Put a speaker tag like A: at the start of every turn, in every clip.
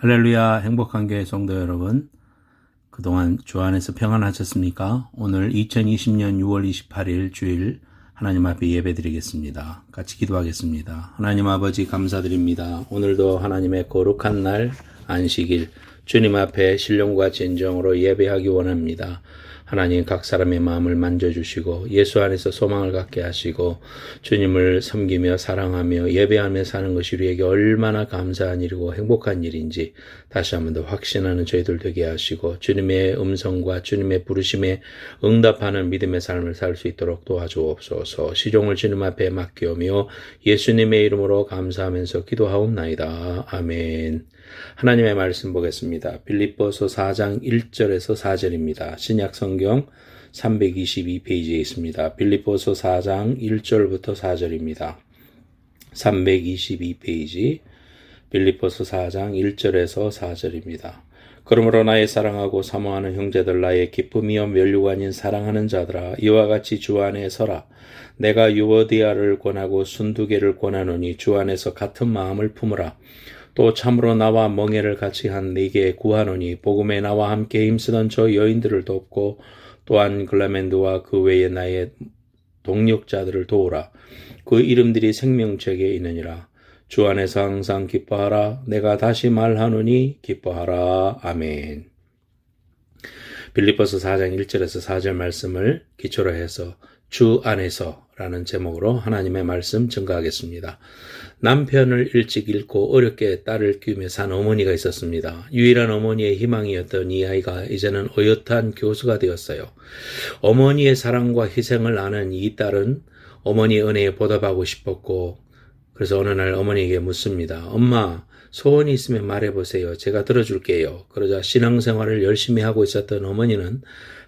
A: 할렐루야. 행복한 교회 성도 여러분, 그동안 주 안에서 평안하셨습니까? 오늘 2020년 6월 28일 주일 하나님 앞에 예배드리겠습니다. 같이 기도하겠습니다. 하나님 아버지 감사드립니다. 오늘도 하나님의 거룩한 날 안식일 주님 앞에 신령과 진정으로 예배하기 원합니다. 하나님 각 사람의 마음을 만져주시고 예수 안에서 소망을 갖게 하시고 주님을 섬기며 사랑하며 예배하며 사는 것이 우리에게 얼마나 감사한 일이고 행복한 일인지 다시 한 번 더 확신하는 저희들 되게 하시고 주님의 음성과 주님의 부르심에 응답하는 믿음의 삶을 살 수 있도록 도와주옵소서. 시종을 주님 앞에 맡기오며 예수님의 이름으로 감사하면서 기도하옵나이다. 아멘. 하나님의 말씀 보겠습니다. 빌립보서 4장 1절에서 4절입니다. 신약 성경 322페이지에 있습니다. 빌립보서 4장 1절부터 4절입니다. 322페이지 빌립보서 4장 1절에서 4절입니다. 그러므로 나의 사랑하고 사모하는 형제들, 나의 기쁨이요 면류관인 사랑하는 자들아, 이와 같이 주 안에 서라. 내가 유오디아를 권하고 순두개를 권하노니 주 안에서 같은 마음을 품으라. 또 참으로 나와 멍에를 같이 한 네게 구하노니 복음에 나와 함께 힘쓰던 저 여인들을 돕고 또한 글라멘드와 그 외에 나의 동력자들을 도우라. 그 이름들이 생명책에 있느니라. 주 안에서 항상 기뻐하라. 내가 다시 말하노니 기뻐하라. 아멘. 빌립보서 4장 1절에서 4절 말씀을 기초로 해서 주 안에서 라는 제목으로 하나님의 말씀 증거하겠습니다. 남편을 일찍 잃고 어렵게 딸을 키우며 산 어머니가 있었습니다. 유일한 어머니의 희망이었던 이 아이가 이제는 어엿한 교수가 되었어요. 어머니의 사랑과 희생을 아는 이 딸은 어머니의 은혜에 보답하고 싶었고, 그래서 어느 날 어머니에게 묻습니다. 엄마, 소원이 있으면 말해보세요. 제가 들어줄게요. 그러자 신앙생활을 열심히 하고 있었던 어머니는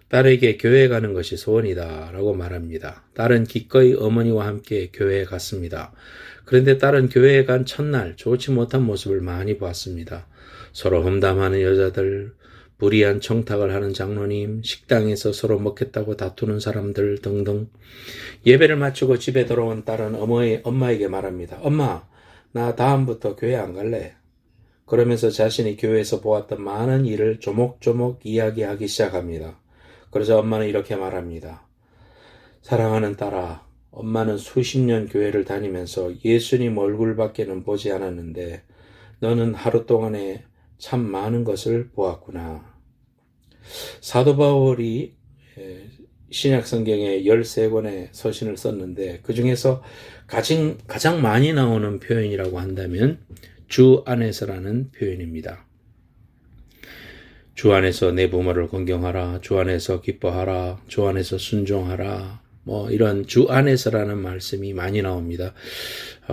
A: 딸에게 교회에 가는 것이 소원이다 라고 말합니다. 딸은 기꺼이 어머니와 함께 교회에 갔습니다. 그런데 딸은 교회에 간 첫날 좋지 못한 모습을 많이 보았습니다. 서로 험담하는 여자들, 불의한 청탁을 하는 장로님, 식당에서 서로 먹겠다고 다투는 사람들 등등. 예배를 마치고 집에 돌아온 딸은 엄마에게 말합니다. 엄마, 나 다음부터 교회 안 갈래. 그러면서 자신이 교회에서 보았던 많은 일을 조목조목 이야기하기 시작합니다. 그래서 엄마는 이렇게 말합니다. 사랑하는 딸아, 엄마는 수십 년 교회를 다니면서 예수님 얼굴밖에는 보지 않았는데 너는 하루 동안에 참 많은 것을 보았구나. 사도 바울이 신약 성경에 13권의 서신을 썼는데 그 중에서 가장 많이 나오는 표현이라고 한다면 주 안에서라는 표현입니다. 주 안에서 내 부모를 공경하라. 주 안에서 기뻐하라. 주 안에서 순종하라. 이런 주 안에서라는 말씀이 많이 나옵니다.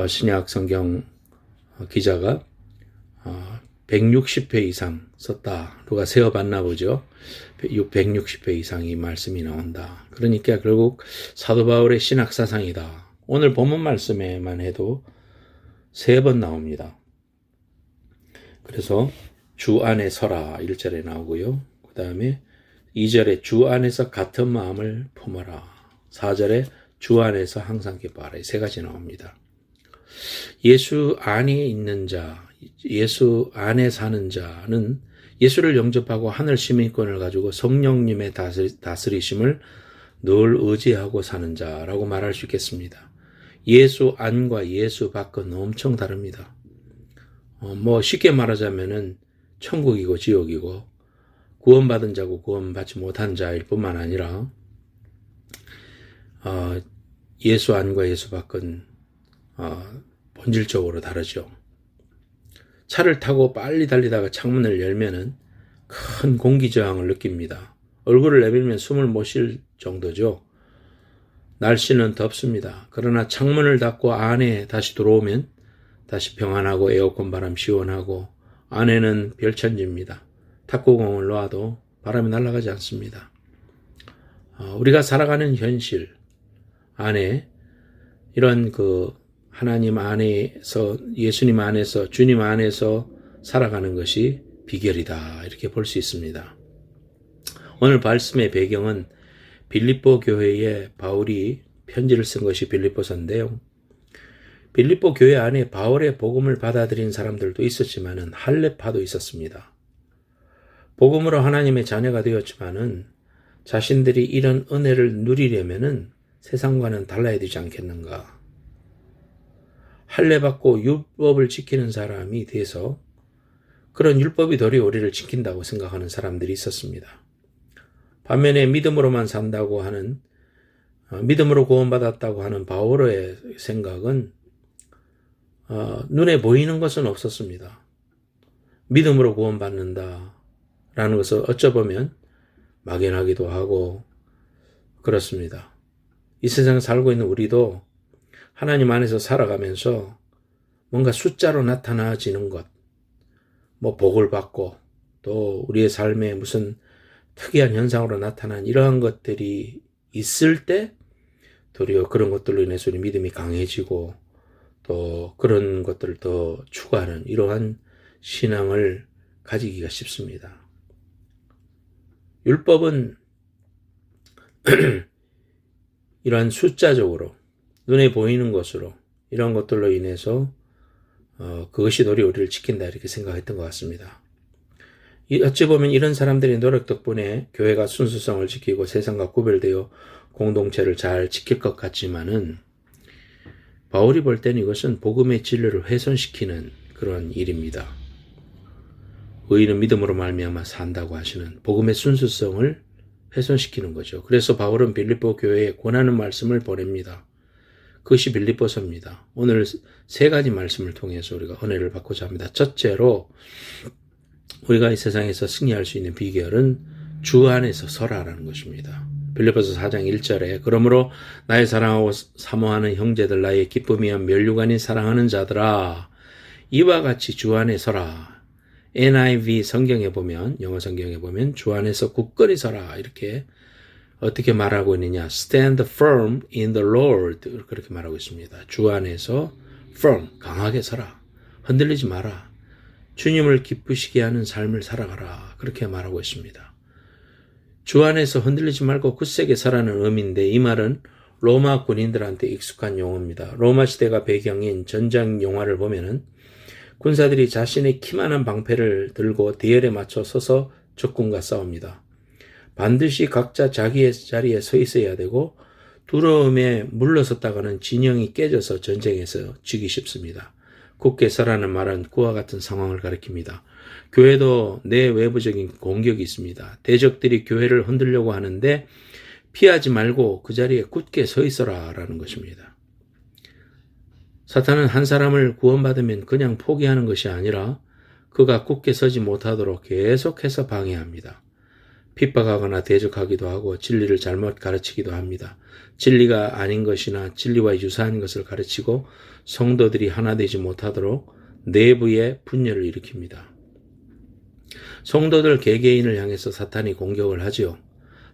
A: 신약 성경 기자가 160회 이상 썼다. 누가 세어봤나 보죠. 160회 이상 이 말씀이 나온다. 그러니까 결국 사도 바울의 신학 사상이다. 오늘 본문 말씀에만 해도 3번 나옵니다. 그래서 주 안에 서라 1절에 나오고요. 그 다음에 2절에 주 안에서 같은 마음을 품어라. 4절에 주 안에서 항상 기뻐하라. 3가지 나옵니다. 예수 안에 있는 자, 예수 안에 사는 자는 예수를 영접하고 하늘 시민권을 가지고 성령님의 다스리심을 늘 의지하고 사는 자라고 말할 수 있겠습니다. 예수 안과 예수 밖은 엄청 다릅니다. 쉽게 말하자면은 천국이고 지옥이고 구원받은 자고 구원받지 못한 자일 뿐만 아니라 예수 안과 예수 밖은 본질적으로 다르죠. 차를 타고 빨리 달리다가 창문을 열면은 큰 공기저항을 느낍니다. 얼굴을 내밀면 숨을 못 쉴 정도죠. 날씨는 덥습니다. 그러나 창문을 닫고 안에 다시 들어오면 다시 평안하고 에어컨 바람 시원하고 안에는 별천지입니다. 탁구공을 놓아도 바람이 날아가지 않습니다. 우리가 살아가는 현실 안에 이런 하나님 안에서 예수님 안에서 주님 안에서 살아가는 것이 비결이다 이렇게 볼 수 있습니다. 오늘 말씀의 배경은 빌립보 교회에 바울이 편지를 쓴 것이 빌립보서인데요. 빌립보 교회 안에 바울의 복음을 받아들인 사람들도 있었지만은 할례파도 있었습니다. 복음으로 하나님의 자녀가 되었지만은 자신들이 이런 은혜를 누리려면은 세상과는 달라야 되지 않겠는가. 할례받고 율법을 지키는 사람이 돼서 그런 율법이 도리어 우리를 지킨다고 생각하는 사람들이 있었습니다. 반면에 믿음으로만 산다고 하는, 믿음으로 구원받았다고 하는 바울의 생각은 눈에 보이는 것은 없었습니다. 믿음으로 구원받는다라는 것을 어쩌보면 막연하기도 하고 그렇습니다. 이 세상에 살고 있는 우리도 하나님 안에서 살아가면서 뭔가 숫자로 나타나지는 것, 뭐 복을 받고 또 우리의 삶에 무슨 특이한 현상으로 나타난 이러한 것들이 있을 때 도리어 그런 것들로 인해서 우리 믿음이 강해지고 또 그런 것들을 더 추구하는 이러한 신앙을 가지기가 쉽습니다. 율법은 이러한 숫자적으로 눈에 보이는 것으로 이런 것들로 인해서 그것이 도리어 우리를 지킨다 이렇게 생각했던 것 같습니다. 어찌 보면 이런 사람들의 노력 덕분에 교회가 순수성을 지키고 세상과 구별되어 공동체를 잘 지킬 것 같지만은 바울이 볼 때는 이것은 복음의 진리를 훼손시키는 그런 일입니다. 의인은 믿음으로 말미암아 산다고 하시는 복음의 순수성을 훼손시키는 거죠. 그래서 바울은 빌립보 교회에 권하는 말씀을 보냅니다. 그것이 빌립보서입니다. 오늘 세 가지 말씀을 통해서 우리가 은혜를 받고자 합니다. 첫째로 우리가 이 세상에서 승리할 수 있는 비결은 주 안에서 서라라는 것입니다. 빌립보서 4장 1절에 그러므로 나의 사랑하고 사모하는 형제들 나의 기쁨이여 면류관이 사랑하는 자들아 이와 같이 주 안에 서라. NIV 성경에 보면 영어 성경에 보면 주 안에서 굳건히 서라 이렇게 어떻게 말하고 있느냐 Stand firm in the Lord 그렇게 말하고 있습니다. 주 안에서 firm 강하게 서라. 흔들리지 마라. 주님을 기쁘시게 하는 삶을 살아가라. 그렇게 말하고 있습니다. 주 안에서 흔들리지 말고 굳세게 서라는 의미인데 이 말은 로마 군인들한테 익숙한 용어입니다. 로마 시대가 배경인 전장 영화를 보면은 군사들이 자신의 키만한 방패를 들고 대열에 맞춰 서서 적군과 싸웁니다. 반드시 각자 자기의 자리에 서 있어야 되고 두려움에 물러섰다가는 진영이 깨져서 전쟁에서 지기 쉽습니다. 굳게 서라는 말은 그와 같은 상황을 가리킵니다. 교회도 내 외부적인 공격이 있습니다. 대적들이 교회를 흔들려고 하는데 피하지 말고 그 자리에 굳게 서 있어라 라는 것입니다. 사탄은 한 사람을 구원받으면 그냥 포기하는 것이 아니라 그가 굳게 서지 못하도록 계속해서 방해합니다. 핍박하거나 대적하기도 하고 진리를 잘못 가르치기도 합니다. 진리가 아닌 것이나 진리와 유사한 것을 가르치고 성도들이 하나 되지 못하도록 내부에 분열을 일으킵니다. 성도들 개개인을 향해서 사탄이 공격을 하지요.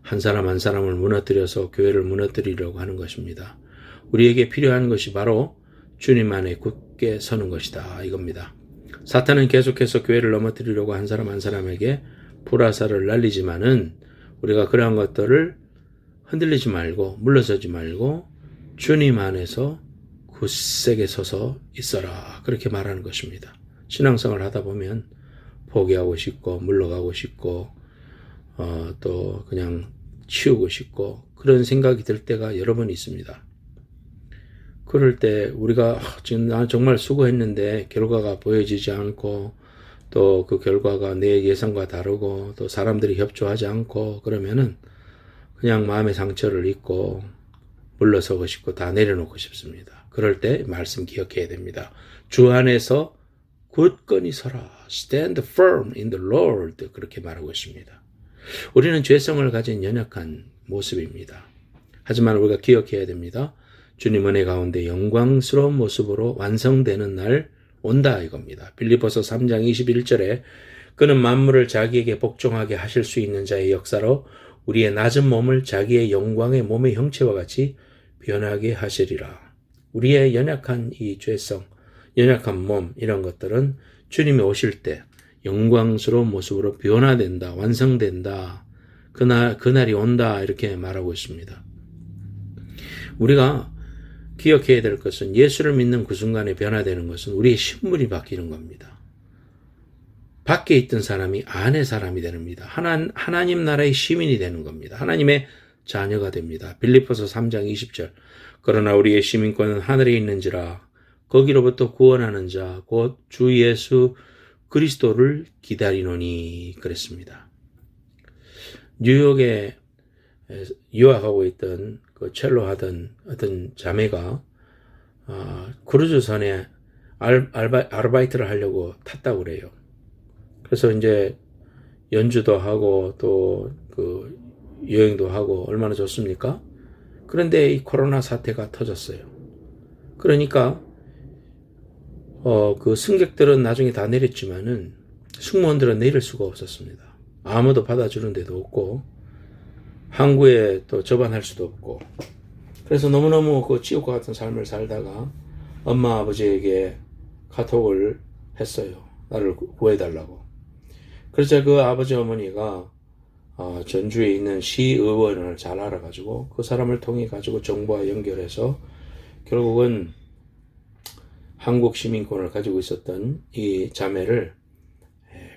A: 한 사람 한 사람을 무너뜨려서 교회를 무너뜨리려고 하는 것입니다. 우리에게 필요한 것이 바로 주님 안에 굳게 서는 것이다 이겁니다. 사탄은 계속해서 교회를 넘어뜨리려고 한 사람 한 사람에게 불화살을 날리지만은 우리가 그러한 것들을 흔들리지 말고 물러서지 말고 주님 안에서 굳세게 서서 있어라 그렇게 말하는 것입니다. 신앙생활을 하다 보면 포기하고 싶고 물러가고 싶고 또 그냥 치우고 싶고 그런 생각이 들 때가 여러 번 있습니다. 그럴 때 우리가 지금 나 정말 수고했는데 결과가 보여지지 않고 또 그 결과가 내 예상과 다르고 또 사람들이 협조하지 않고 그러면은 그냥 마음의 상처를 입고 물러서고 싶고 다 내려놓고 싶습니다. 그럴 때 말씀 기억해야 됩니다. 주 안에서 굳건히 서라. Stand firm in the Lord. 그렇게 말하고 있습니다. 우리는 죄성을 가진 연약한 모습입니다. 하지만 우리가 기억해야 됩니다. 주님 은혜 가운데 영광스러운 모습으로 완성되는 날 온다 이겁니다. 빌립보서 3장 21절에 그는 만물을 자기에게 복종하게 하실 수 있는 자의 역사로 우리의 낮은 몸을 자기의 영광의 몸의 형체와 같이 변하게 하시리라. 우리의 연약한 이 죄성, 연약한 몸 이런 것들은 주님이 오실 때 영광스러운 모습으로 변화된다, 완성된다. 그날이 온다 이렇게 말하고 있습니다. 우리가 기억해야 될 것은 예수를 믿는 그 순간에 변화되는 것은 우리의 신분이 바뀌는 겁니다. 밖에 있던 사람이 안의 사람이 됩니다. 하나님 나라의 시민이 되는 겁니다. 하나님의 자녀가 됩니다. 빌립보서 3장 20절. 그러나 우리의 시민권은 하늘에 있는지라 거기로부터 구원하는 자 곧 주 예수 그리스도를 기다리노니 그랬습니다. 뉴욕에 유학하고 있던 그 첼로 하던 어떤 자매가 크루즈선에 아르바이트를 하려고 탔다고 그래요. 그래서 이제 연주도 하고 또 그 여행도 하고 얼마나 좋습니까? 그런데 이 코로나 사태가 터졌어요. 그러니까 그 승객들은 나중에 다 내렸지만은 승무원들은 내릴 수가 없었습니다. 아무도 받아주는 데도 없고 항구에 또 접안할 수도 없고 그래서 너무너무 그 지옥과 같은 삶을 살다가 엄마 아버지에게 카톡을 했어요. 나를 구해달라고. 그래서 그 아버지 어머니가 전주에 있는 시의원을 잘 알아가지고 그 사람을 통해 가지고 정부와 연결해서 결국은 한국 시민권을 가지고 있었던 이 자매를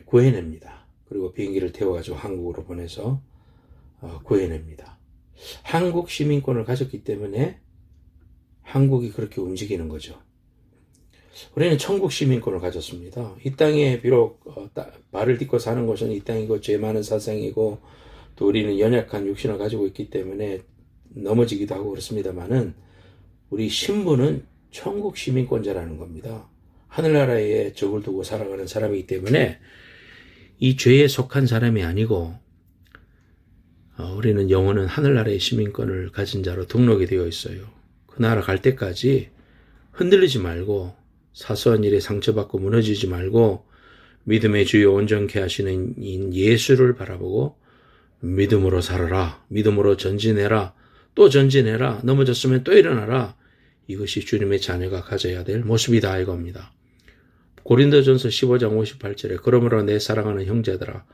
A: 구해냅니다. 그리고 비행기를 태워가지고 한국으로 보내서 구해냅니다. 한국 시민권을 가졌기 때문에 한국이 그렇게 움직이는 거죠. 우리는 천국 시민권을 가졌습니다. 이 땅에 비록 발을 딛고 사는 것은 이 땅이고 죄 많은 사상이고 또 우리는 연약한 육신을 가지고 있기 때문에 넘어지기도 하고 그렇습니다만은 우리 신분은 천국 시민권자라는 겁니다. 하늘나라에 적을 두고 살아가는 사람이기 때문에 이 죄에 속한 사람이 아니고 우리는 영원한 하늘나라의 시민권을 가진 자로 등록이 되어 있어요. 그 나라 갈 때까지 흔들리지 말고 사소한 일에 상처받고 무너지지 말고 믿음의 주요 온전케 하시는 예수를 바라보고 믿음으로 살아라. 믿음으로 전진해라. 또 전진해라. 넘어졌으면 또 일어나라. 이것이 주님의 자녀가 가져야 될 모습이다 이겁니다. 고린도전서 15장 58절에 그러므로 내 사랑하는 형제들아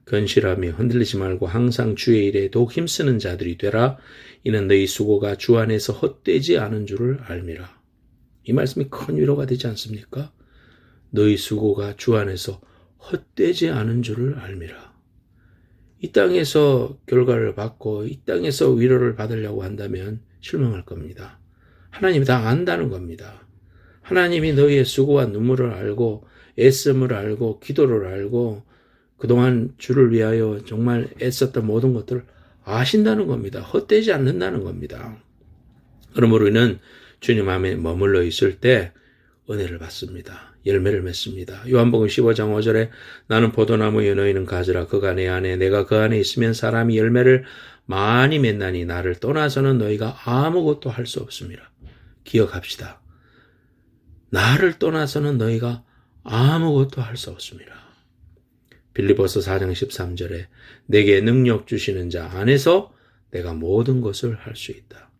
A: 견실하며 흔들리지 말고 항상 주의 일에 더욱 힘쓰는 자들이 되라. 이는 너희 수고가 주 안에서 헛되지 않은 줄을 알미라. 이 말씀이 큰 위로가 되지 않습니까? 너희 수고가 주 안에서 헛되지 않은 줄을 알미라. 이 땅에서 결과를 받고 이 땅에서 위로를 받으려고 한다면 실망할 겁니다. 하나님이 다 안다는 겁니다. 하나님이 너희의 수고와 눈물을 알고 애씀을 알고 기도를 알고 그동안 주를 위하여 정말 애썼던 모든 것들을 아신다는 겁니다. 헛되지 않는다는 겁니다. 그러므로 우리는 주님 안에 머물러 있을 때 은혜를 받습니다. 열매를 맺습니다. 요한복음 15장 5절에 나는 포도나무여 너희는 가지라 그가 내 안에 내가 그 안에 있으면 사람이 열매를 많이 맺나니 나를 떠나서는 너희가 아무것도 할 수 없습니다. 기억합시다. 나를 떠나서는 너희가 아무것도 할 수 없습니다. 빌립보서 4장 13절에 내게 능력 주시는 자 안에서 내가 모든 것을 할 수 있다.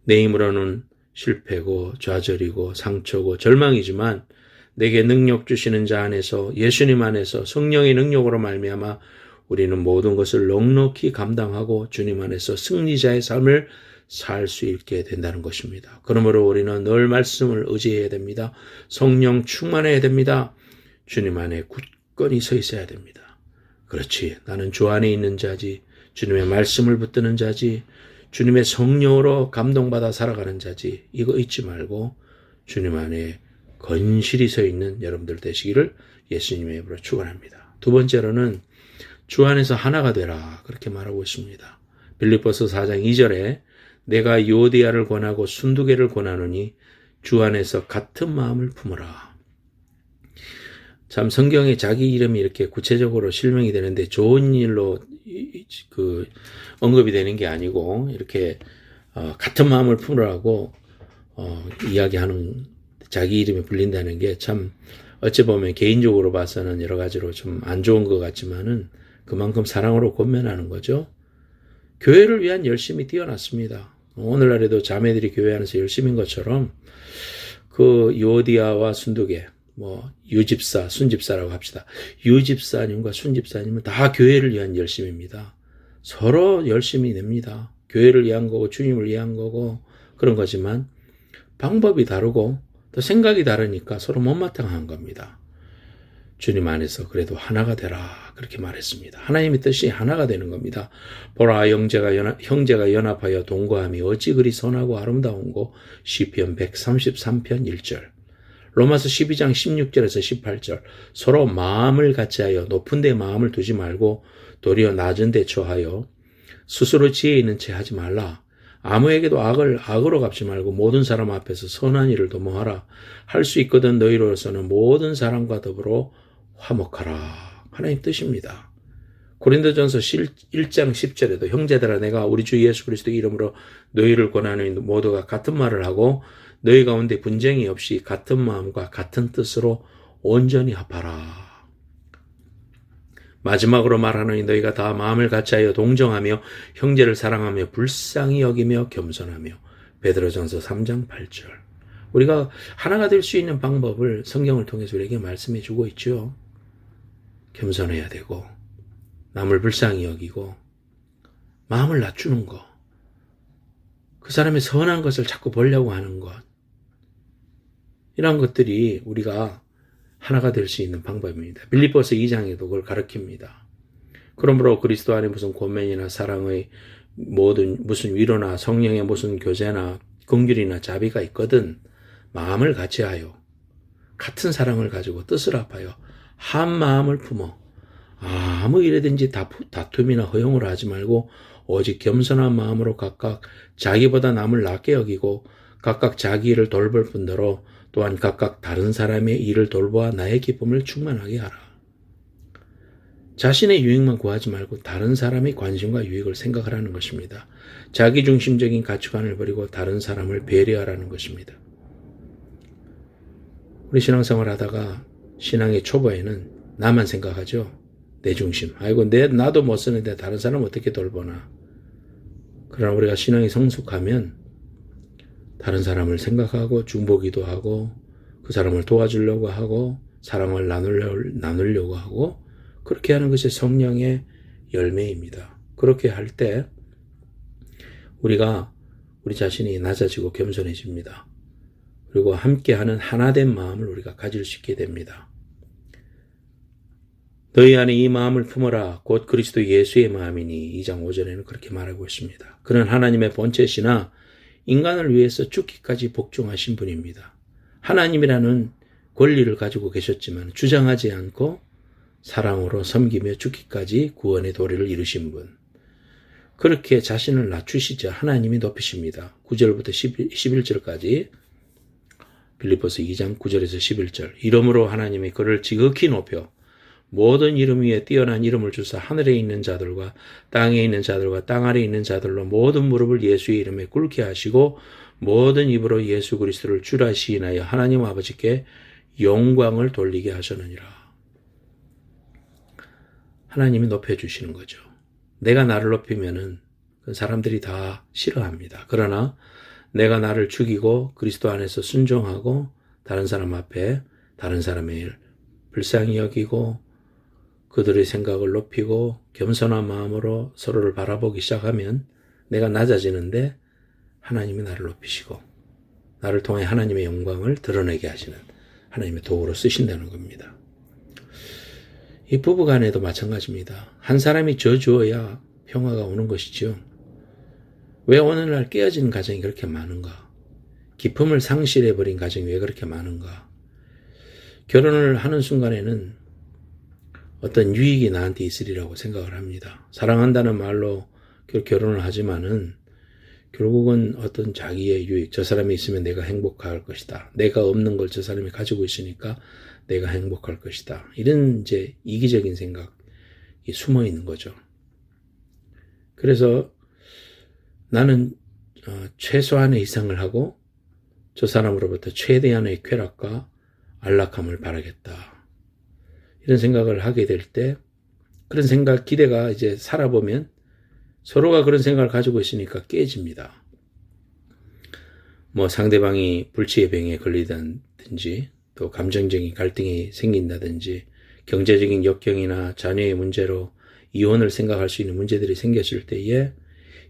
A: 내 힘으로는 실패고 좌절이고 상처고 절망이지만 내게 능력 주시는 자 안에서 예수님 안에서 성령의 능력으로 말미암아 우리는 모든 것을 넉넉히 감당하고 주님 안에서 승리자의 삶을 살 수 있게 된다는 것입니다. 그러므로 우리는 늘 말씀을 의지해야 됩니다. 성령 충만해야 됩니다. 주님 안에 굳건히 서 있어야 됩니다. 그렇지. 나는 주 안에 있는 자지. 주님의 말씀을 붙드는 자지. 주님의 성령으로 감동받아 살아가는 자지. 이거 잊지 말고 주님 안에 건실히 서 있는 여러분들 되시기를 예수님의 이름으로 축원합니다. 두 번째로는 주 안에서 하나가 되라 그렇게 말하고 있습니다. 빌립보서 4장 2절에 내가 요디아를 권하고 순두개를 권하노니 주 안에서 같은 마음을 품으라. 참 성경에 자기 이름이 이렇게 구체적으로 실명이 되는데 좋은 일로 언급이 되는 게 아니고 이렇게 같은 마음을 품으라고 이야기하는 자기 이름이 불린다는 게 참 어찌 보면 개인적으로 봐서는 여러 가지로 좀 안 좋은 것 같지만은 그만큼 사랑으로 권면하는 거죠. 교회를 위한 열심이 뛰어났습니다. 오늘날에도 자매들이 교회 안에서 열심인 것처럼 그 요디아와 순두개 유집사, 순집사라고 합시다. 유집사님과 순집사님은 다 교회를 위한 열심입니다. 서로 열심히 냅니다. 교회를 위한 거고 주님을 위한 거고 그런 거지만 방법이 다르고 또 생각이 다르니까 서로 못마땅한 겁니다. 주님 안에서 그래도 하나가 되라 그렇게 말했습니다. 하나님의 뜻이 하나가 되는 겁니다. 보라 형제가 연합하여 동거함이 어찌 그리 선하고 아름다운고. 시편 133편 1절. 로마서 12장 16절에서 18절. 서로 마음을 같이하여 높은 데 마음을 두지 말고 도리어 낮은 데 처하여 스스로 지혜 있는 채 하지 말라. 아무에게도 악을 악으로 갚지 말고 모든 사람 앞에서 선한 일을 도모하라. 할 수 있거든 너희로서는 모든 사람과 더불어 화목하라. 하나님 뜻입니다. 고린도전서 1장 10절에도 형제들아 내가 우리 주 예수 그리스도 이름으로 너희를 권하노니 모두가 같은 말을 하고 너희 가운데 분쟁이 없이 같은 마음과 같은 뜻으로 온전히 합하라. 마지막으로 말하노니 너희가 다 마음을 같이하여 동정하며 형제를 사랑하며 불쌍히 여기며 겸손하며. 베드로전서 3장 8절. 우리가 하나가 될 수 있는 방법을 성경을 통해서 우리에게 말씀해 주고 있죠. 겸손해야 되고 남을 불쌍히 여기고 마음을 낮추는 것, 그 사람의 선한 것을 자꾸 보려고 하는 것, 이런 것들이 우리가 하나가 될 수 있는 방법입니다. 빌립보서 2장에도 그걸 가르칩니다. 그러므로 그리스도 안에 무슨 권면이나 사랑의 무슨 위로나 성령의 무슨 교제나 긍휼이나 자비가 있거든 마음을 같이하여 같은 사랑을 가지고 뜻을 합하여 한 마음을 품어 아무 일에든지 다툼이나 허용을 하지 말고 오직 겸손한 마음으로 각각 자기보다 남을 낮게 여기고 각각 자기 일을 돌볼 뿐더러 또한 각각 다른 사람의 일을 돌보아 나의 기쁨을 충만하게 하라. 자신의 유익만 구하지 말고 다른 사람의 관심과 유익을 생각하라는 것입니다. 자기중심적인 가치관을 버리고 다른 사람을 배려하라는 것입니다. 우리 신앙생활 하다가 신앙의 초보에는 나만 생각하죠. 내 중심. 아이고 나도 못 쓰는데 다른 사람 어떻게 돌보나. 그러나 우리가 신앙이 성숙하면 다른 사람을 생각하고 중보기도 하고 그 사람을 도와주려고 하고 사랑을 나누려고 하고 그렇게 하는 것이 성령의 열매입니다. 그렇게 할 때 우리가 우리 자신이 낮아지고 겸손해집니다. 그리고 함께하는 하나된 마음을 우리가 가질 수 있게 됩니다. 너희 안에 이 마음을 품어라. 곧 그리스도 예수의 마음이니 2장 5절에는 그렇게 말하고 있습니다. 그는 하나님의 본체시나 인간을 위해서 죽기까지 복종하신 분입니다. 하나님이라는 권리를 가지고 계셨지만 주장하지 않고 사랑으로 섬기며 죽기까지 구원의 도리를 이루신 분. 그렇게 자신을 낮추시자 하나님이 높이십니다. 9절부터 11절까지 빌립보서 2장 9절에서 11절. 이러므로 하나님이 그를 지극히 높여 모든 이름 위에 뛰어난 이름을 주사 하늘에 있는 자들과 땅에 있는 자들과 땅 아래에 있는 자들로 모든 무릎을 예수의 이름에 꿇게 하시고 모든 입으로 예수 그리스도를 주라 시인하여 하나님 아버지께 영광을 돌리게 하셨느니라. 하나님이 높여주시는 거죠. 내가 나를 높이면은 사람들이 다 싫어합니다. 그러나 내가 나를 죽이고 그리스도 안에서 순종하고 다른 사람 앞에 다른 사람의 일 불쌍히 여기고 그들의 생각을 높이고 겸손한 마음으로 서로를 바라보기 시작하면 내가 낮아지는데 하나님이 나를 높이시고 나를 통해 하나님의 영광을 드러내게 하시는 하나님의 도구로 쓰신다는 겁니다. 이 부부간에도 마찬가지입니다. 한 사람이 져주어야 평화가 오는 것이죠. 왜 오늘날 깨어진 가정이 그렇게 많은가? 기쁨을 상실해버린 가정이 왜 그렇게 많은가? 결혼을 하는 순간에는 어떤 유익이 나한테 있으리라고 생각을 합니다. 사랑한다는 말로 결혼을 하지만은 결국은 어떤 자기의 유익, 저 사람이 있으면 내가 행복할 것이다. 내가 없는 걸 저 사람이 가지고 있으니까 내가 행복할 것이다. 이런 이제 이기적인 생각이 숨어 있는 거죠. 그래서 나는 최소한의 이상을 하고 저 사람으로부터 최대한의 쾌락과 안락함을 바라겠다. 이런 생각을 하게 될 때 그런 생각, 기대가 이제 살아보면 서로가 그런 생각을 가지고 있으니까 깨집니다. 뭐 상대방이 불치의 병에 걸리든지 또 감정적인 갈등이 생긴다든지 경제적인 역경이나 자녀의 문제로 이혼을 생각할 수 있는 문제들이 생겼을 때에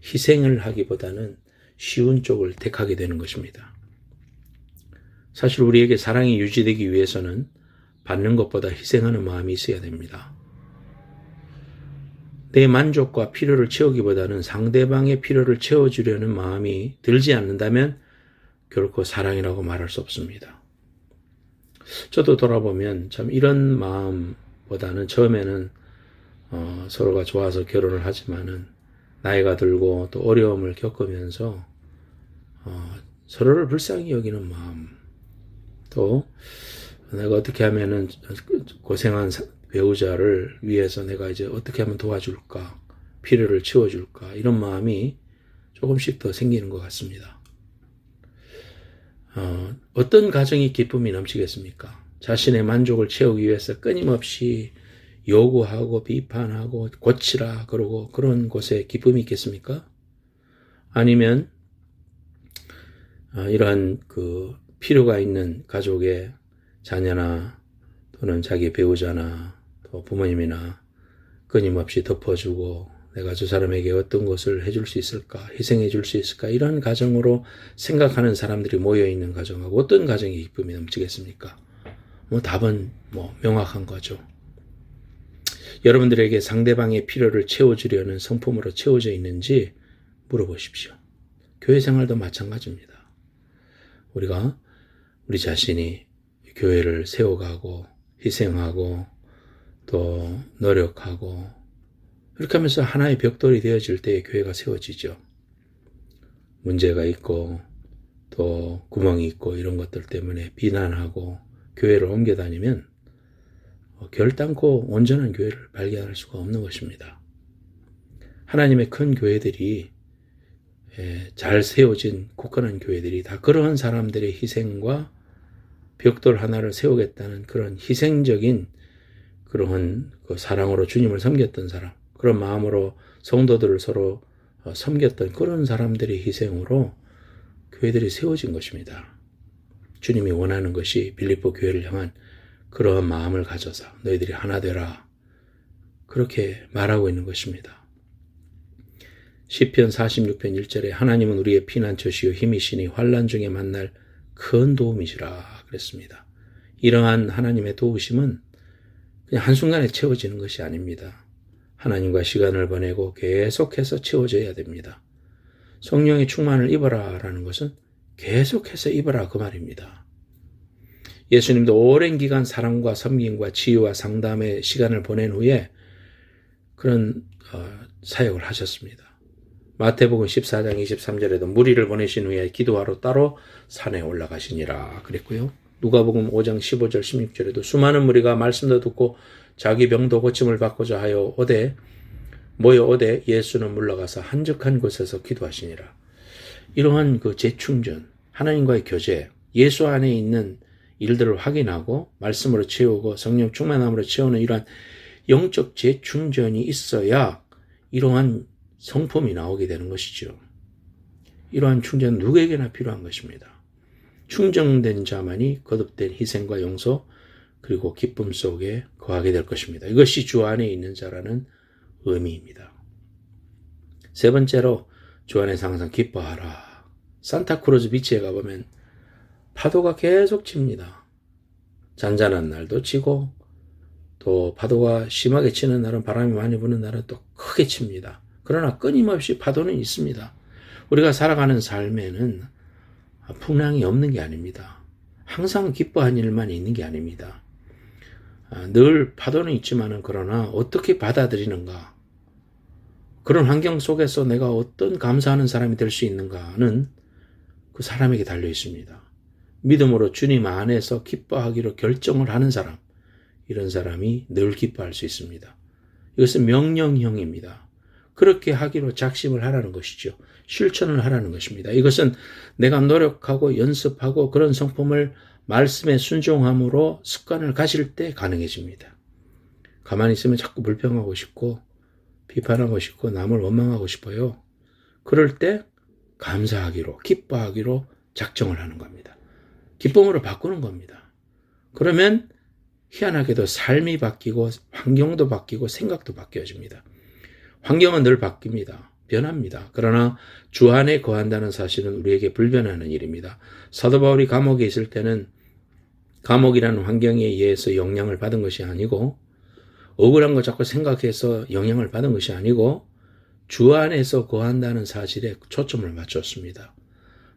A: 희생을 하기보다는 쉬운 쪽을 택하게 되는 것입니다. 사실 우리에게 사랑이 유지되기 위해서는 받는 것보다 희생하는 마음이 있어야 됩니다. 내 만족과 필요를 채우기보다는 상대방의 필요를 채워주려는 마음이 들지 않는다면 결코 사랑이라고 말할 수 없습니다. 저도 돌아보면 참 이런 마음보다는 처음에는 서로가 좋아서 결혼을 하지만은 나이가 들고 또 어려움을 겪으면서 서로를 불쌍히 여기는 마음, 또 내가 어떻게 하면은 고생한 배우자를 위해서 내가 이제 어떻게 하면 도와줄까, 필요를 채워줄까, 이런 마음이 조금씩 더 생기는 것 같습니다. 어떤 가정이 기쁨이 넘치겠습니까? 자신의 만족을 채우기 위해서 끊임없이 요구하고 비판하고 고치라 그러고 그런 곳에 기쁨이 있겠습니까? 아니면 이러한 그 필요가 있는 가족의 자녀나 또는 자기 배우자나 또 부모님이나 끊임없이 덮어주고 내가 저 사람에게 어떤 것을 해줄 수 있을까, 희생해 줄 수 있을까, 이런 가정으로 생각하는 사람들이 모여있는 가정하고 어떤 가정이 기쁨이 넘치겠습니까? 답은 명확한 거죠. 여러분들에게 상대방의 필요를 채워주려는 성품으로 채워져 있는지 물어보십시오. 교회 생활도 마찬가지입니다. 우리가 우리 자신이 교회를 세워가고 희생하고 또 노력하고 이렇게 하면서 하나의 벽돌이 되어질 때 교회가 세워지죠. 문제가 있고 또 구멍이 있고 이런 것들 때문에 비난하고 교회를 옮겨 다니면 결단코 온전한 교회를 발견할 수가 없는 것입니다. 하나님의 큰 교회들이 잘 세워진 굳건한 교회들이 다 그러한 사람들의 희생과 벽돌 하나를 세우겠다는 그런 희생적인 그러한 그 사랑으로 주님을 섬겼던 사람, 그런 마음으로 성도들을 서로 섬겼던 그런 사람들의 희생으로 교회들이 세워진 것입니다. 주님이 원하는 것이 빌립보 교회를 향한 그러한 마음을 가져서 너희들이 하나 되라, 그렇게 말하고 있는 것입니다. 시편 46편 1절에 하나님은 우리의 피난처시요 힘이시니 환난 중에 만날 큰 도움이시라 그랬습니다. 이러한 하나님의 도우심은 그냥 한순간에 채워지는 것이 아닙니다. 하나님과 시간을 보내고 계속해서 채워져야 됩니다. 성령의 충만을 입어라 라는 것은 계속해서 입어라 그 말입니다. 예수님도 오랜 기간 사랑과 섬김과 치유와 상담의 시간을 보낸 후에 그런 사역을 하셨습니다. 마태복음 14장 23절에도 무리를 보내신 후에 기도하러 따로 산에 올라가시니라 그랬고요. 누가복음 5장 15절 16절에도 수많은 무리가 말씀도 듣고 자기 병도 고침을 받고자 하여 모여 오되 예수는 물러가서 한적한 곳에서 기도하시니라. 이러한 그 재충전, 하나님과의 교제, 예수 안에 있는 일들을 확인하고 말씀으로 채우고 성령 충만함으로 채우는 이러한 영적 재충전이 있어야 이러한 성품이 나오게 되는 것이죠. 이러한 충전은 누구에게나 필요한 것입니다. 충전된 자만이 거듭된 희생과 용서 그리고 기쁨 속에 거하게 될 것입니다. 이것이 주 안에 있는 자라는 의미입니다. 세 번째로 주 안에서 항상 기뻐하라. 산타크루즈 비치에 가보면 파도가 계속 칩니다. 잔잔한 날도 치고 또 파도가 심하게 치는 날은, 바람이 많이 부는 날은 또 크게 칩니다. 그러나 끊임없이 파도는 있습니다. 우리가 살아가는 삶에는 풍랑이 없는 게 아닙니다. 항상 기뻐한 일만 있는 게 아닙니다. 늘 파도는 있지만은 그러나 어떻게 받아들이는가, 그런 환경 속에서 내가 어떤 감사하는 사람이 될 수 있는가는 그 사람에게 달려 있습니다. 믿음으로 주님 안에서 기뻐하기로 결정을 하는 사람, 이런 사람이 늘 기뻐할 수 있습니다. 이것은 명령형입니다. 그렇게 하기로 작심을 하라는 것이죠. 실천을 하라는 것입니다. 이것은 내가 노력하고 연습하고 그런 성품을 말씀에 순종함으로 습관을 가질 때 가능해집니다. 가만히 있으면 자꾸 불평하고 싶고 비판하고 싶고 남을 원망하고 싶어요. 그럴 때 감사하기로, 기뻐하기로 작정을 하는 겁니다. 기쁨으로 바꾸는 겁니다. 그러면 희한하게도 삶이 바뀌고 환경도 바뀌고 생각도 바뀌어집니다. 환경은 늘 바뀝니다. 변합니다. 그러나 주 안에 거한다는 사실은 우리에게 불변하는 일입니다. 사도 바울이 감옥에 있을 때는 감옥이라는 환경에 의해서 영향을 받은 것이 아니고 억울한 거 자꾸 생각해서 영향을 받은 것이 아니고 주 안에서 거한다는 사실에 초점을 맞췄습니다.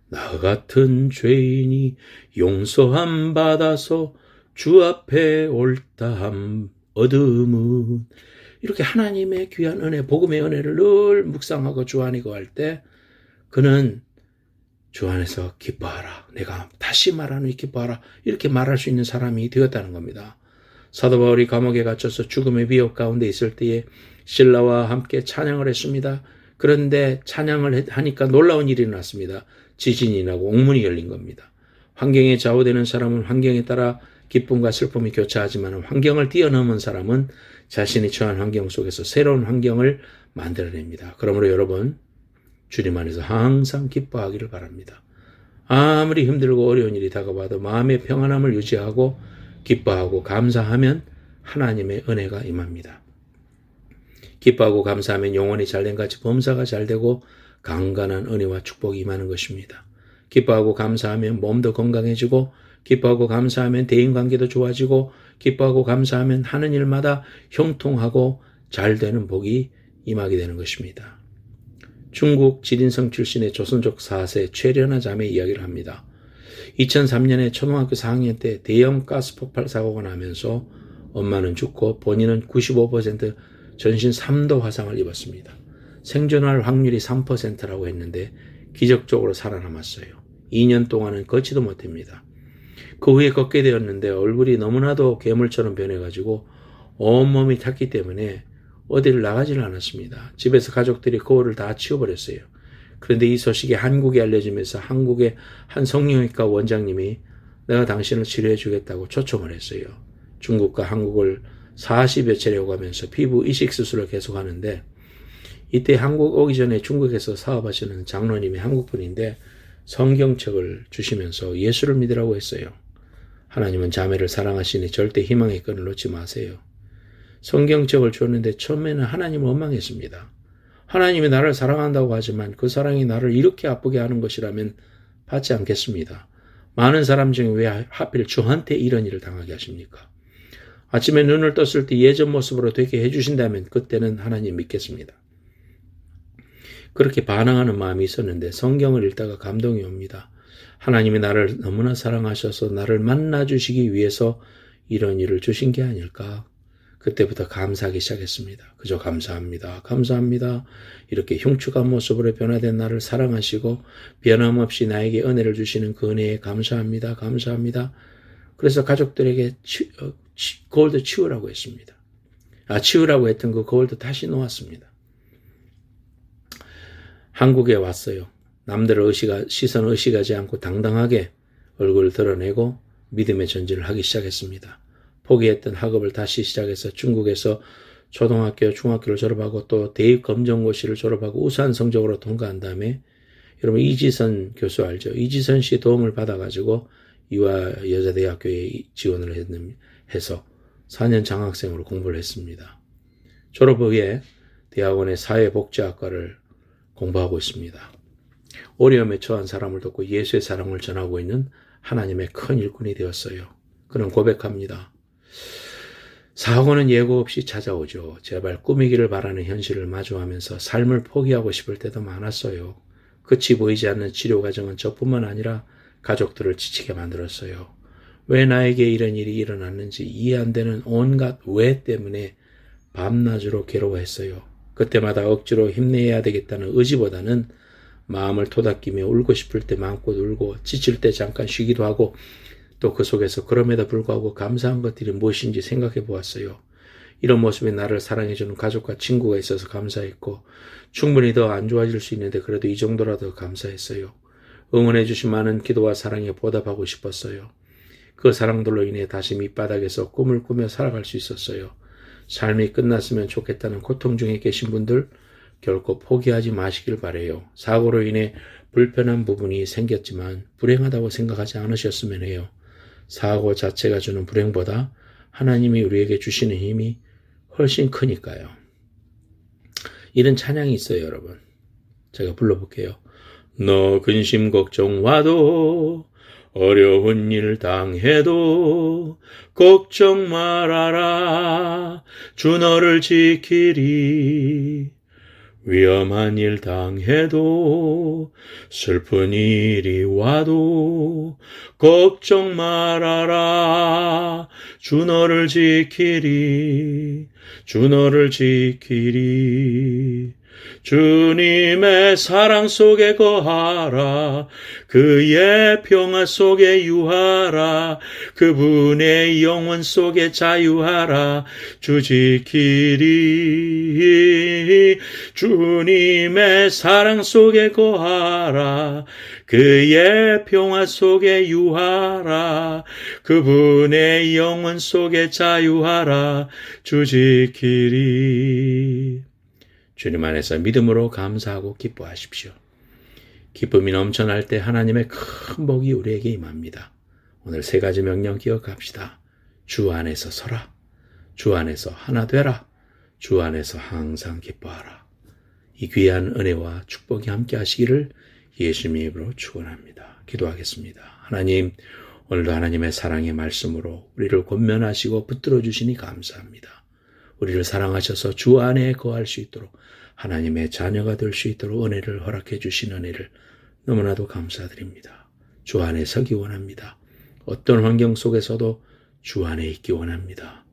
A: 나 같은 죄인이 용서함 받아서 주 앞에 옳다함 얻음은 이렇게 하나님의 귀한 은혜, 복음의 은혜를 늘 묵상하고 주 안에 거할 때 그는 주 안에서 기뻐하라. 내가 다시 말하노니 기뻐하라. 이렇게 말할 수 있는 사람이 되었다는 겁니다. 사도 바울이 감옥에 갇혀서 죽음의 위협 가운데 있을 때에 신라와 함께 찬양을 했습니다. 그런데 찬양을 하니까 놀라운 일이 났습니다. 지진이 나고 옥문이 열린 겁니다. 환경에 좌우되는 사람은 환경에 따라 기쁨과 슬픔이 교차하지만 환경을 뛰어넘은 사람은 자신이 처한 환경 속에서 새로운 환경을 만들어냅니다. 그러므로 여러분, 주님 안에서 항상 기뻐하기를 바랍니다. 아무리 힘들고 어려운 일이 다가와도 마음의 평안함을 유지하고 기뻐하고 감사하면 하나님의 은혜가 임합니다. 기뻐하고 감사하면 영혼이 잘된 같이 범사가 잘되고 강건한 은혜와 축복이 임하는 것입니다. 기뻐하고 감사하면 몸도 건강해지고 기뻐하고 감사하면 대인관계도 좋아지고 기뻐하고 감사하면 하는 일마다 형통하고 잘되는 복이 임하게 되는 것입니다. 중국 지린성 출신의 조선족 4세 최련아 자매 이야기를 합니다. 2003년에 초등학교 4학년 때 대형 가스 폭발 사고가 나면서 엄마는 죽고 본인은 95% 전신 3도 화상을 입었습니다. 생존할 확률이 3%라고 했는데 기적적으로 살아남았어요. 2년 동안은 걷지도 못합니다. 그 후에 걷게 되었는데 얼굴이 너무나도 괴물처럼 변해가지고 온몸이 탔기 때문에 어디를 나가지를 않았습니다. 집에서 가족들이 거울을 다 치워버렸어요. 그런데 이 소식이 한국에 알려지면서 한국의 한 성형외과 원장님이 내가 당신을 치료해 주겠다고 초청을 했어요. 중국과 한국을 40여 차례 오가면서 피부 이식 수술을 계속하는데 이때 한국 오기 전에 중국에서 사업하시는 장로님이 한국분인데 성경책을 주시면서 예수를 믿으라고 했어요. 하나님은 자매를 사랑하시니 절대 희망의 끈을 놓지 마세요. 성경책을 줬는데 처음에는 하나님을 원망했습니다. 하나님이 나를 사랑한다고 하지만 그 사랑이 나를 이렇게 아프게 하는 것이라면 받지 않겠습니다. 많은 사람 중에 왜 하필 저한테 이런 일을 당하게 하십니까? 아침에 눈을 떴을 때 예전 모습으로 되게 해주신다면 그때는 하나님 믿겠습니다. 그렇게 반항하는 마음이 있었는데 성경을 읽다가 감동이 옵니다. 하나님이 나를 너무나 사랑하셔서 나를 만나주시기 위해서 이런 일을 주신 게 아닐까? 그때부터 감사하기 시작했습니다. 그저 감사합니다. 감사합니다. 이렇게 흉측한 모습으로 변화된 나를 사랑하시고 변함없이 나에게 은혜를 주시는 그 은혜에 감사합니다. 감사합니다. 그래서 가족들에게 거울도 치우라고 했습니다. 치우라고 했던 그 거울도 다시 놓았습니다. 한국에 왔어요. 남들의 시선을 의식하지 않고 당당하게 얼굴을 드러내고 믿음의 전진을 하기 시작했습니다. 포기했던 학업을 다시 시작해서 중국에서 초등학교, 중학교를 졸업하고 또 대입검정고시를 졸업하고 우수한 성적으로 통과한 다음에 여러분 이지선 교수 알죠? 이지선 씨 도움을 받아가지고 이화여자대학교에 지원을 해서 4년 장학생으로 공부를 했습니다. 졸업 후에 대학원의 사회복지학과를 공부하고 있습니다. 어려움에 처한 사람을 돕고 예수의 사랑을 전하고 있는 하나님의 큰 일꾼이 되었어요. 그는 고백합니다. 사고는 예고 없이 찾아오죠. 제발 꾸미기를 바라는 현실을 마주하면서 삶을 포기하고 싶을 때도 많았어요. 끝이 보이지 않는 치료 과정은 저뿐만 아니라 가족들을 지치게 만들었어요. 왜 나에게 이런 일이 일어났는지 이해 안 되는 온갖 왜 때문에 밤낮으로 괴로워했어요. 그때마다 억지로 힘내야 되겠다는 의지보다는 마음을 토닥이며 울고 싶을 때 마음껏 울고 지칠 때 잠깐 쉬기도 하고 또 그 속에서 그럼에도 불구하고 감사한 것들이 무엇인지 생각해 보았어요. 이런 모습에 나를 사랑해주는 가족과 친구가 있어서 감사했고 충분히 더 안 좋아질 수 있는데 그래도 이 정도라도 감사했어요. 응원해 주신 많은 기도와 사랑에 보답하고 싶었어요. 그 사랑들로 인해 다시 밑바닥에서 꿈을 꾸며 살아갈 수 있었어요. 삶이 끝났으면 좋겠다는 고통 중에 계신 분들 결코 포기하지 마시길 바라요. 사고로 인해 불편한 부분이 생겼지만 불행하다고 생각하지 않으셨으면 해요. 사고 자체가 주는 불행보다 하나님이 우리에게 주시는 힘이 훨씬 크니까요. 이런 찬양이 있어요, 여러분. 제가 불러볼게요. 너 근심 걱정와도 어려운 일 당해도 걱정 말아라. 주 너를 지키리. 위험한 일 당해도 슬픈 일이 와도 걱정 말아라. 주 너를 지키리. 주 너를 지키리. 주님의 사랑 속에 거하라. 그의 평화 속에 유하라. 그분의 영원 속에 자유하라. 주 지키리. 주님의 사랑 속에 거하라. 그의 평화 속에 유하라. 그분의 영원 속에 자유하라. 주 지키리. 주님 안에서 믿음으로 감사하고 기뻐하십시오. 기쁨이 넘쳐날 때 하나님의 큰 복이 우리에게 임합니다. 오늘 세 가지 명령 기억합시다. 주 안에서 서라. 주 안에서 하나 되라. 주 안에서 항상 기뻐하라. 이 귀한 은혜와 축복이 함께 하시기를 예수님의 이름으로 축원합니다. 기도하겠습니다. 하나님, 오늘도 하나님의 사랑의 말씀으로 우리를 권면하시고 붙들어 주시니 감사합니다. 우리를 사랑하셔서 주 안에 거할 수 있도록 하나님의 자녀가 될 수 있도록 은혜를 허락해 주신 은혜를 너무나도 감사드립니다. 주 안에 서기 원합니다. 어떤 환경 속에서도 주 안에 있기 원합니다.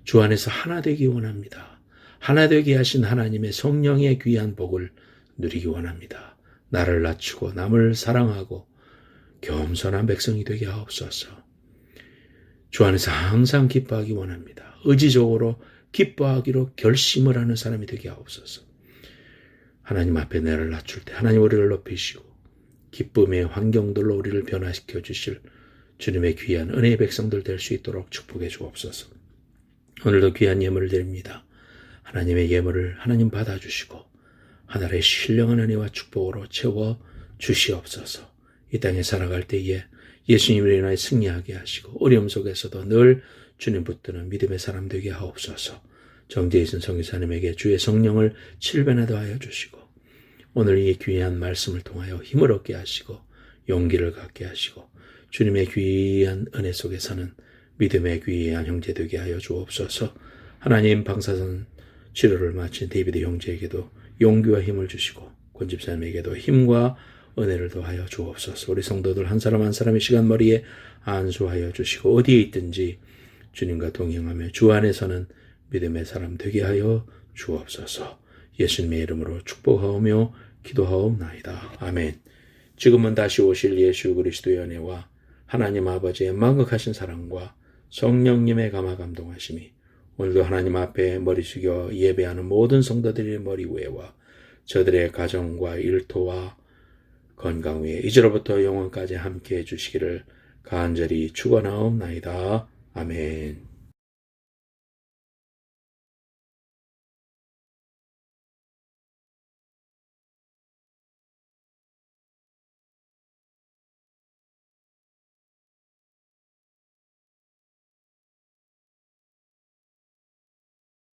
A: 주 안에서 하나 되기 원합니다. 하나 되게 하신 하나님의 성령의 귀한 복을 누리기 원합니다. 나를 낮추고 남을 사랑하고 겸손한 백성이 되게 하옵소서. 주 안에서 항상 기뻐하기 원합니다. 의지적으로 기뻐하기로 결심을 하는 사람이 되게 하옵소서. 하나님 앞에 나를 낮출 때 하나님 우리를 높이시고 기쁨의 환경들로 우리를 변화시켜 주실 주님의 귀한 은혜의 백성들 될 수 있도록 축복해 주옵소서. 오늘도 귀한 예물을 드립니다. 하나님의 예물을 하나님 받아주시고 하늘의 신령한 은혜와 축복으로 채워 주시옵소서. 이 땅에 살아갈 때에 예수님을 인하여 승리하게 하시고 어려움 속에서도 늘 주님 붙드는 믿음의 사람 되게 하옵소서. 정죄에 있은 성교사님에게 주의 성령을 7배나 더하여 주시고 오늘 이 귀한 말씀을 통하여 힘을 얻게 하시고 용기를 갖게 하시고 주님의 귀한 은혜 속에 사는 믿음의 귀한 형제 되게 하여 주옵소서. 하나님, 방사선 치료를 마친 데이비드 형제에게도 용기와 힘을 주시고 권집사님에게도 힘과 은혜를 더하여 주옵소서. 우리 성도들 한 사람 한 사람의 시간머리에 안수하여 주시고 어디에 있든지 주님과 동행하며 주 안에서는 믿음의 사람 되게 하여 주옵소서. 예수님의 이름으로 축복하오며 기도하옵나이다. 아멘. 지금은 다시 오실 예수 그리스도의 은혜와 하나님 아버지의 만극하신 사랑과 성령님의 감화 감동하심이 오늘도 하나님 앞에 머리 숙여 예배하는 모든 성도들의 머리 위에와 저들의 가정과 일터와 건강 위에 이제로부터 영원까지 함께해 주시기를 간절히 축원하옵나이다. 아멘.